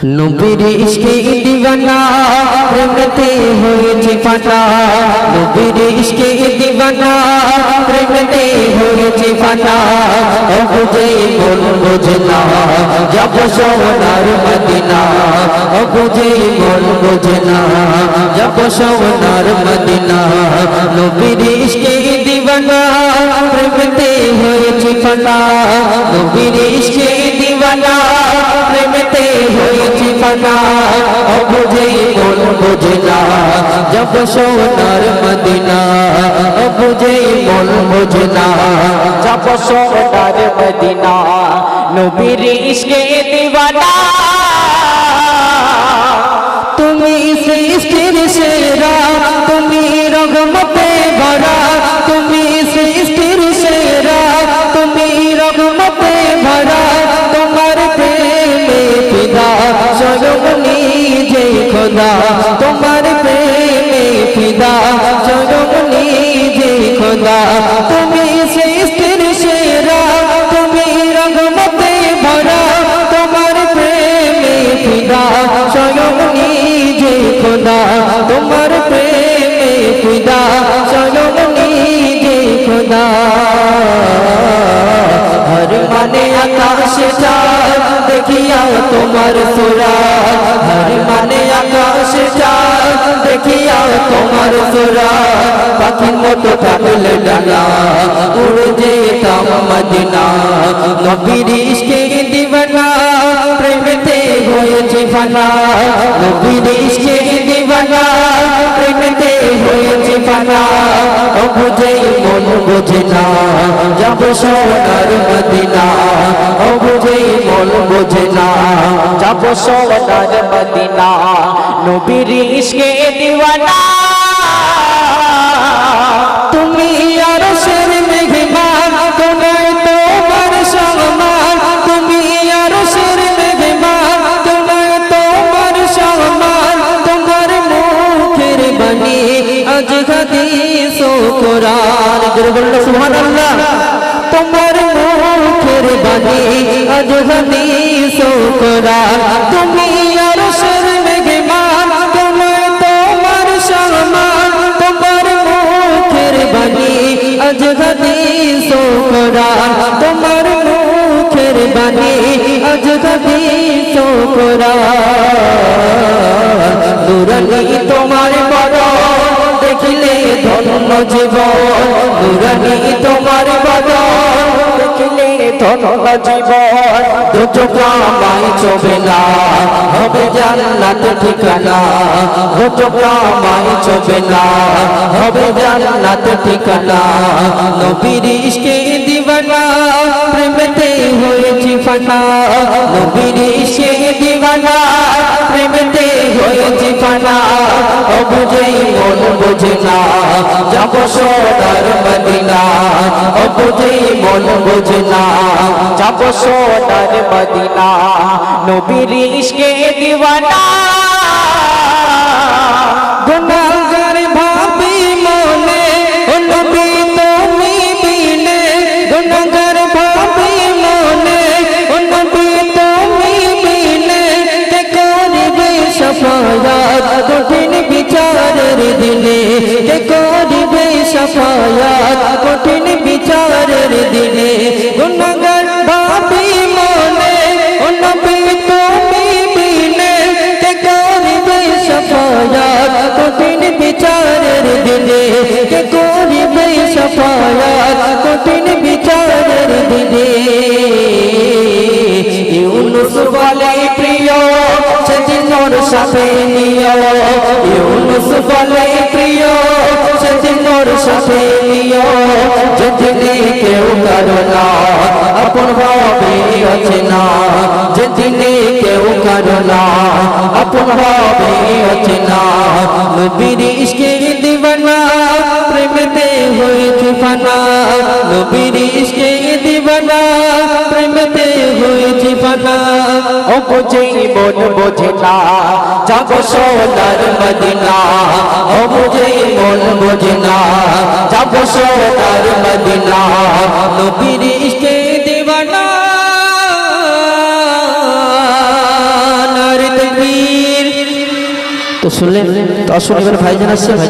নবীর ইশকে দিওয়ানা প্রেমেতে হয়েছে ফানা নবীর ইশকে দিওয়ানা প্রেমেতে হয়েছে ফানা ও বুঝে মন বোঝে না যাব সোনার মদিনা ও বুঝে মন বোঝে না যাব সোনার মদিনা নবীর ইশকে দিওয়ানা প্রেমেতে হয়েছে ফানা নবীর ইশকে দিওয়ানা প্রেমেতে হয়েছে ফানা ও বুঝে মন বোঝে না যাব সোনার মদিনা ও বুঝে মন বোঝে না যাব সোনার মদিনা নবীর ইশকে দিওয়ানা তুমি সৃষ্টির সেরা তুমি রহমতে ভরা তুমি সৃষ্টির সেরা তুমি রহমতে ভরা তোমার প্রেমে ফিদা স্বয়ং নিজে খোদা তোমার প্রেমে ফিদা স্বয়ং নিজে খোদা তুমি সৃষ্টির সেরা তুমি রহমতে ভরা তোমার প্রেমে ফিদা স্বয়ং নিজে খোদা তোমার প্রেমে ফিদা স্বয়ং নিজে খোদা হর মানে আকাশে চাঁদ দেখিয়া তোমার সুরাত হর মানে আকাশে চাঁদ দেখিয়া তোমার সুরাত পাখির মতো থাকলে ডানা উড়ে যেতাম মদিনা নবীর ইশকে দিওয়ানা প্রেমেতে হয়েছে ফানা নবীর ইশকে দিওয়ানা প্রেমেতে হয়েছে ফানা ও বুঝে মন বোঝে না যাব সোনার মদিনা ও বুঝে মন বোঝে না যাব সোনার মদিনা নবীর ইশকে দিওয়ানা তুমি আরশের মেহমান তোমার তোমার সম্মান তুমি আরশের মেহমান তোমার তোমার সম্মান তোমার মুখের বাণী আজ হাদিস ও কোরআন জোরে বলুন সুবহানাল্লাহ তোমার মুখের বাণী আজ হাদিস ও কোরআন তুমি আরশের মেহমান তোমার তোমার সম্মান তোমার মুখের বাণী আজ হাদিস ও কোরআন তোমার মুখের বাণী আজ হাদিস ও কোরআন নুরানি তোমার বদন দেখিলে ধন্য জীবন নুরানি তোমার বদন দেখিলে ধন্য জীবন দুচোখ আমায় চোবে না হবে জান্নাত ঠিকানা দুচোখ আমায় চোবে না হবে জান্নাত ঠিকানা নবীর ইশকে দিওয়ানা প্রেমেতে হয়েছে ফানা নবীর ইশকে দিওয়ানা প্রেমেতে হয়েছে ফানা ও বুঝে মন বোঝে না যাব সোনার মদিনা ও বুঝে মন বোঝে না যাব সোনার মদিনা নবীর ইশকে দিওয়ানা গুনাহগার ভাবি মনে ও নবী তুমি বিনে গুনাহগার ভাবি মনে ও নবী তুমি বিনে কে করিবে শাফায়াত কঠিন বিচারের দিনে কে করিবে শাফায়াত কঠিন বিচারের দিনে গুনাহগার ভাবি মনে ও নবী তুমি বিনে কে করিবে শাফায়াত কঠিন বিচারের দিনে কে করিবে শাফায়াত কঠিন বিচারের দিনে ইউনুস বলে প্রিয় সেদিন ওর সাথে নিও ইউনুস বলে প্রিয় সেদিন ওর সাথে নিও যেদিনে কেউ কারো না আপন ভাবে আছে না যেদিনে কেউ কারো না আপন ভাবে আছে না নবীর ইশকে দিওয়ানা প্রেমেতে হয়েছে ফানা নবীর ইশকে দিওয়ানা প্রেমেতে হয়েছে ফানা ও বুঝে মন বোঝে না যাব সোনার মদিনা ও বুঝে মন বোঝে না যাব সোনার মদিনা নবীর ইশকে দিওয়ানা তো শুনলেন, তো আসুন এবার ভাইজান আসছে, ভাইজান